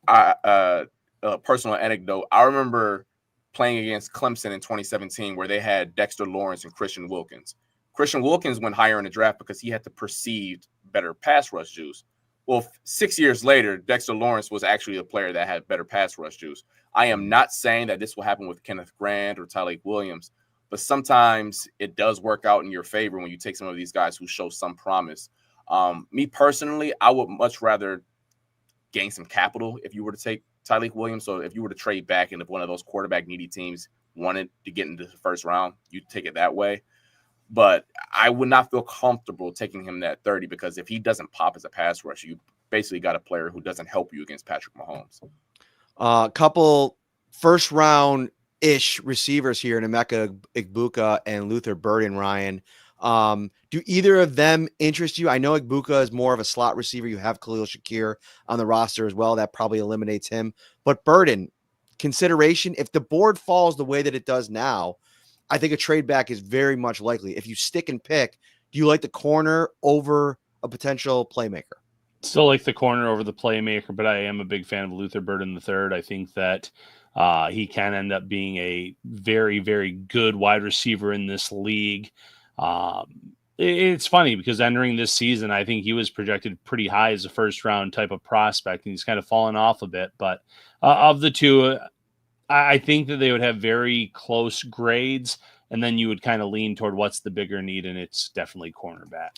a personal anecdote, I remember playing against Clemson in 2017 where they had Dexter Lawrence and Christian Wilkins. Christian Wilkins went higher in the draft because he had the perceived better pass rush juice. Well, 6 years later, Dexter Lawrence was actually a player that had better pass rush juice. I am not saying that this will happen with Kenneth Grant or Tyleik Williams, but sometimes it does work out in your favor when you take some of these guys who show some promise. Me personally, I would much rather gain some capital if you were to take Tyleik Williams. So if you were to trade back and if one of those quarterback needy teams wanted to get into the first round, you'd take it that way. But I would not feel comfortable taking him at 30 because if he doesn't pop as a pass rusher, you basically got a player who doesn't help you against Patrick Mahomes. A couple first round ish receivers here in Emeka Egbuka and Luther Burden, Ryan. Do either of them interest you? I know Egbuka is more of a slot receiver. You have Khalil Shakir on the roster as well. That probably eliminates him. But Burden, consideration, if the board falls the way that it does now, I think a trade back is very much likely. If you stick and pick, do you like the corner over a potential playmaker? Still like the corner over the playmaker, but I am a big fan of Luther Burden III. I think that he can end up being a very, very good wide receiver in this league. It's funny because entering this season, I think he was projected pretty high as a first round type of prospect, and he's kind of fallen off a bit. But of the two, I think that they would have very close grades, and then you would kind of lean toward what's the bigger need, and it's definitely cornerback.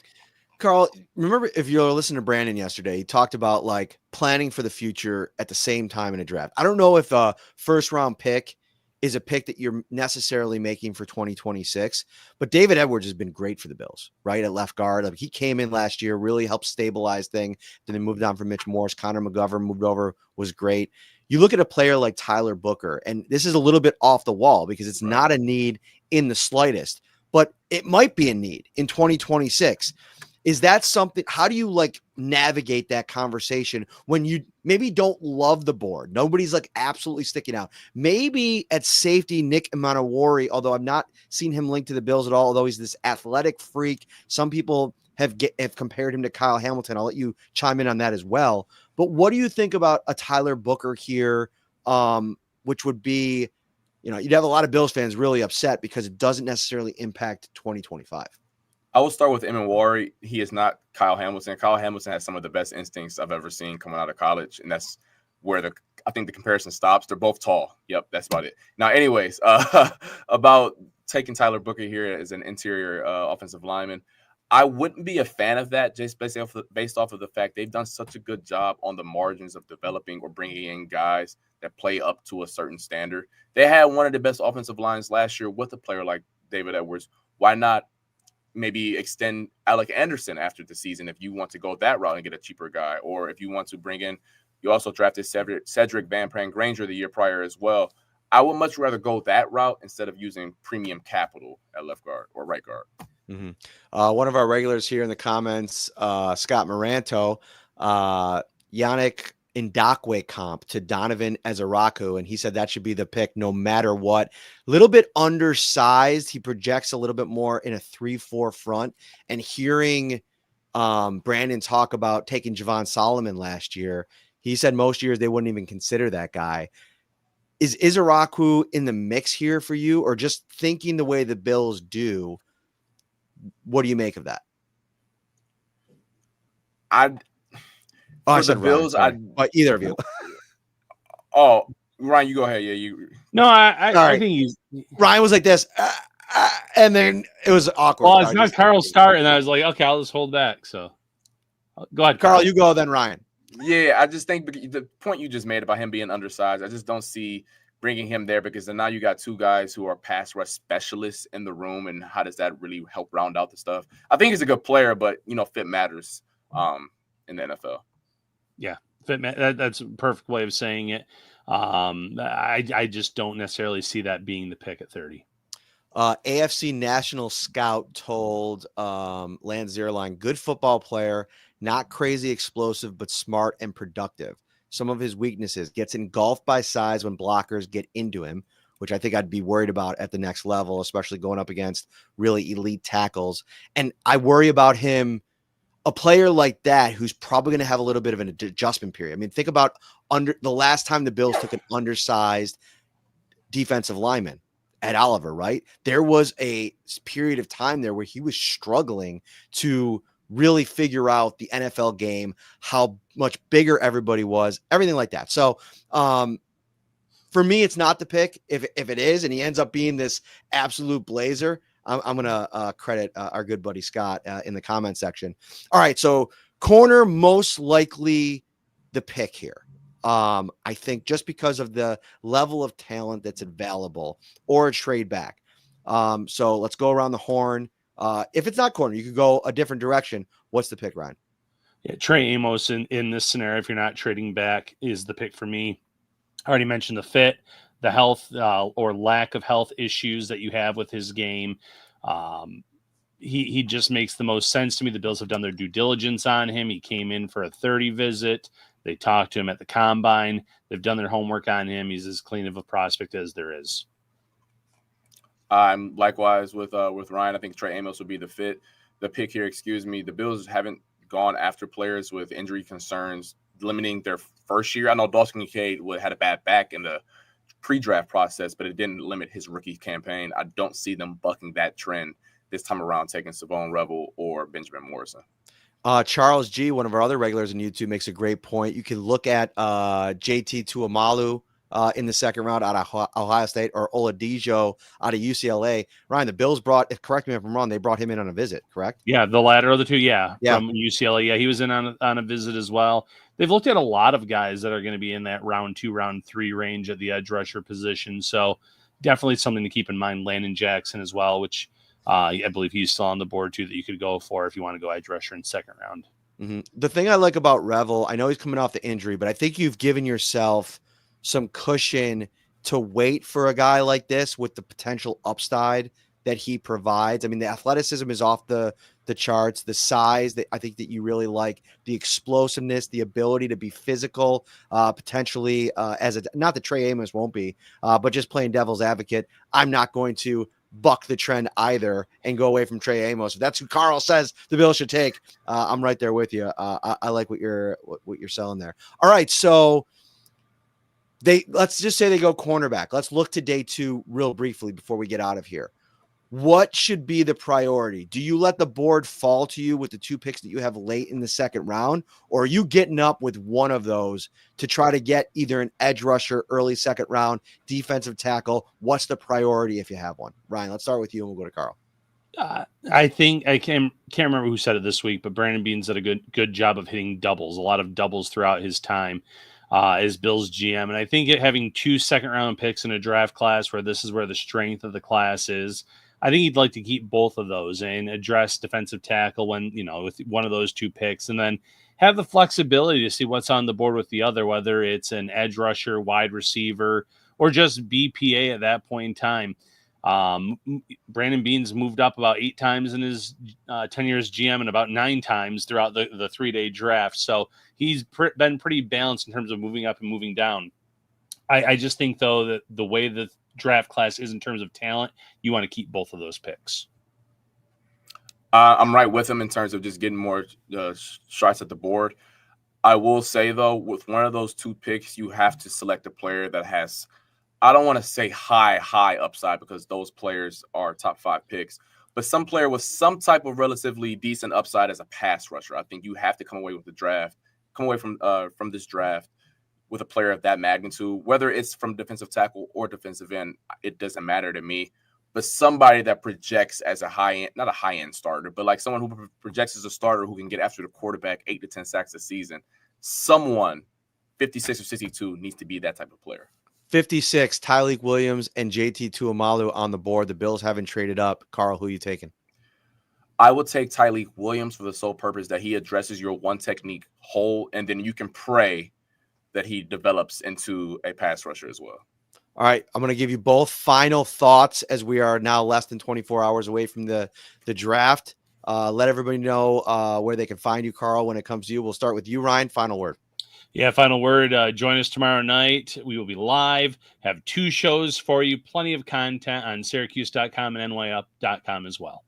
Carl, remember if you were listening to Brandon yesterday, he talked about like planning for the future at the same time in a draft. I don't know if a first round pick is a pick that you're necessarily making for 2026, but David Edwards has been great for the Bills, right? At left guard. Like, he came in last year, really helped stabilize things. Then they moved on from Mitch Morse. Connor McGovern moved over, was great. You look at a player like Tyler Booker, and this is a little bit off the wall because it's not a need in the slightest, but it might be a need in 2026. Is that something? How do you like navigate that conversation when you maybe don't love the board? Nobody's like absolutely sticking out. Maybe at safety, Nick Emanawari, although I've not seen him linked to the Bills at all, although he's this athletic freak. Some people have compared him to Kyle Hamilton. I'll let you chime in on that as well. But what do you think about a Tyler Booker here, which would be, you'd have a lot of Bills fans really upset because it doesn't necessarily impact 2025. I will start with Emanawari. He is not Kyle Hamilton. Kyle Hamilton has some of the best instincts I've ever seen coming out of college, and that's where I think the comparison stops. They're both tall. Yep, that's about it. Now, anyways, about taking Tyler Booker here as an interior offensive lineman, I wouldn't be a fan of that just based off of the fact they've done such a good job on the margins of developing or bringing in guys that play up to a certain standard. They had one of the best offensive lines last year with a player like David Edwards. Why not maybe extend Alec Anderson after the season if you want to go that route and get a cheaper guy, or if you want to bring in, you also drafted Cedric Van Pran Granger the year prior as well. I would much rather go that route instead of using premium capital at left guard or right guard. Mm-hmm. One of our regulars here in the comments, Scott Moranto, Yannick Ndakwe comp to Donovan Ezaraku, and he said that should be the pick no matter what. A little bit undersized. He projects a little bit more in a 3-4 front. And hearing Brandon talk about taking Javon Solomon last year, he said most years they wouldn't even consider that guy. Is Izaraku in the mix here for you, or just thinking the way the Bills do? What do you make of that? For the Bills, either of you. Oh, Ryan, you go ahead. Yeah, you. No, I think Ryan was like this, and then it was awkward. Well, it's not Carl's start, and I was like, okay, I'll just hold back. So go ahead, Carl. You go, then Ryan. Yeah, I just think the point you just made about him being undersized, I just don't see bringing him there, because then now you got two guys who are pass rush specialists in the room, and how does that really help round out the stuff? I think he's a good player, but fit matters in the NFL. Yeah, that's a perfect way of saying it. I just don't necessarily see that being the pick at 30. AFC National Scout told Lance Zierlein, good football player, not crazy explosive, but smart and productive. Some of his weaknesses: gets engulfed by size when blockers get into him, which I think I'd be worried about at the next level, especially going up against really elite tackles. And I worry about him, a player like that, who's probably going to have a little bit of an adjustment period. I mean, think about the last time the Bills took an undersized defensive lineman, Ed Oliver, right? There was a period of time there where he was struggling to really figure out the NFL game, how much bigger everybody was, everything like that. So for me, it's not the pick. If it is, and he ends up being this absolute blazer, I'm going to credit our good buddy Scott in the comment section. All right, so corner, most likely the pick here. I think just because of the level of talent that's available, or a trade back. So let's go around the horn. If it's not corner, you could go a different direction. What's the pick, Ryan? Yeah, Trey Amos in this scenario, if you're not trading back, is the pick for me. I already mentioned the fit, the health or lack of health issues that you have with his game. He just makes the most sense to me. The Bills have done their due diligence on him. He came in for a 30 visit. They talked to him at the combine. They've done their homework on him. He's as clean of a prospect as there is. I'm likewise with Ryan. I think Trey Amos would be the pick here. The Bills haven't gone after players with injury concerns, limiting their first year. I know Dawson Kincaid had a bad back in the pre-draft process, but it didn't limit his rookie campaign. I don't see them bucking that trend this time around, taking Savon Revel or Benjamin Morrison. Charles G., one of our other regulars on YouTube, makes a great point. You can look at JT Tuamalu in the second round out of Ohio State, or Oladipo out of UCLA. Ryan, the Bills correct me if I'm wrong, they brought him in on a visit, correct? Yeah, the latter of the two, from UCLA. Yeah, he was in on a visit as well. They've looked at a lot of guys that are going to be in that round 2, round 3 range at the edge rusher position. So definitely something to keep in mind. Landon Jackson as well, which I believe he's still on the board too, that you could go for if you want to go edge rusher in second round. Mm-hmm. The thing I like about Revel, I know he's coming off the injury, but I think you've given yourself some cushion to wait for a guy like this with the potential upside that he provides. I mean, the athleticism is off the charts, the size that I think that you really like, the explosiveness, the ability to be physical, potentially not that Trey Amos won't be, but just playing devil's advocate. I'm not going to buck the trend either and go away from Trey Amos. If that's who Carl says the Bills should take, I'm right there with you. I like what you're selling there. All right. So let's just say they go cornerback. Let's look to day 2 real briefly before we get out of here. What should be the priority? Do you let the board fall to you with the 2 picks that you have late in the second round, or are you getting up with one of those to try to get either an edge rusher early second round, defensive tackle? What's the priority if you have one? Ryan, let's start with you and we'll go to Carl. I think I can't remember who said it this week, but Brandon Beane's did a good job of hitting doubles, a lot of doubles throughout his time as Bills GM. And I think having 2 second round picks in a draft class where this is where the strength of the class is, I think he'd like to keep both of those and address defensive tackle when, with one of those 2 picks, and then have the flexibility to see what's on the board with the other, whether it's an edge rusher, wide receiver, or just BPA at that point in time. Brandon Beane's moved up about 8 times in his 10 years GM and about 9 times throughout the 3-day draft. So he's been pretty balanced in terms of moving up and moving down. I just think, though, that the way the draft class is in terms of talent, you want to keep both of those picks. I'm right with him in terms of just getting more shots at the board. I will say, though, with one of those 2 picks, you have to select a player that has, I don't want to say high upside because those players are top 5 picks, but some player with some type of relatively decent upside as a pass rusher. I think you have to come away from this draft with a player of that magnitude, whether it's from defensive tackle or defensive end, it doesn't matter to me. But somebody that projects as a high-end, not a high-end starter, but like someone who projects as a starter who can get after the quarterback 8 to 10 sacks a season. Someone 56 or 62 needs to be that type of player. 56, Tyleik Williams and JT Tuimalu on the board. The Bills haven't traded up. Carl, who are you taking? I would take Tyleik Williams for the sole purpose that he addresses your one technique hole, and then you can pray that he develops into a pass rusher as well. All right, I'm going to give you both final thoughts as we are now less than 24 hours away from the draft. Let everybody know where they can find you, Carl, when it comes to you. We'll start with you, Ryan. Final word. Yeah, final word. Join us tomorrow night. We will be live, have 2 shows for you, plenty of content on Syracuse.com and NYUp.com as well.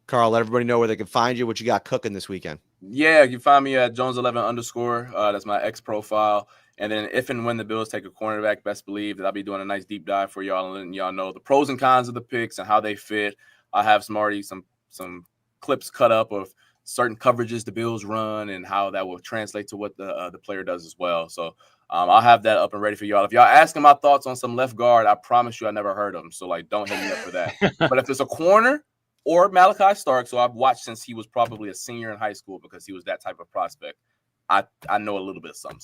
Carl, let everybody know where they can find you, what you got cooking this weekend. Yeah, you can find me at Jones11_. That's my X profile. And then if and when the Bills take a cornerback, best believe that I'll be doing a nice deep dive for y'all and letting y'all know the pros and cons of the picks and how they fit. I have some clips cut up of certain coverages the Bills run and how that will translate to what the player does as well. So I'll have that up and ready for y'all. If y'all asking my thoughts on some left guard, I promise you I never heard of him. So don't hit me up for that. But if it's a corner or Malachi Stark, so I've watched since he was probably a senior in high school because he was that type of prospect, I know a little bit of something.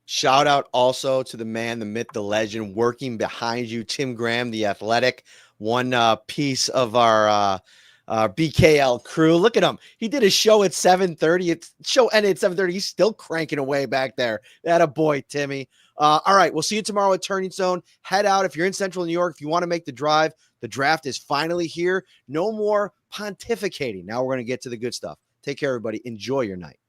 Shout out also to the man, the myth, the legend, working behind you, Tim Graham, the Athletic, one piece of our BKL crew. Look at him. He did a show at 7:30. It's show ended at 7:30. He's still cranking away back there. That a boy, Timmy. All right, we'll see you tomorrow at Turning Zone. Head out if you're in Central New York. If you want to make the drive, the draft is finally here. No more pontificating. Now we're going to get to the good stuff. Take care, everybody. Enjoy your night.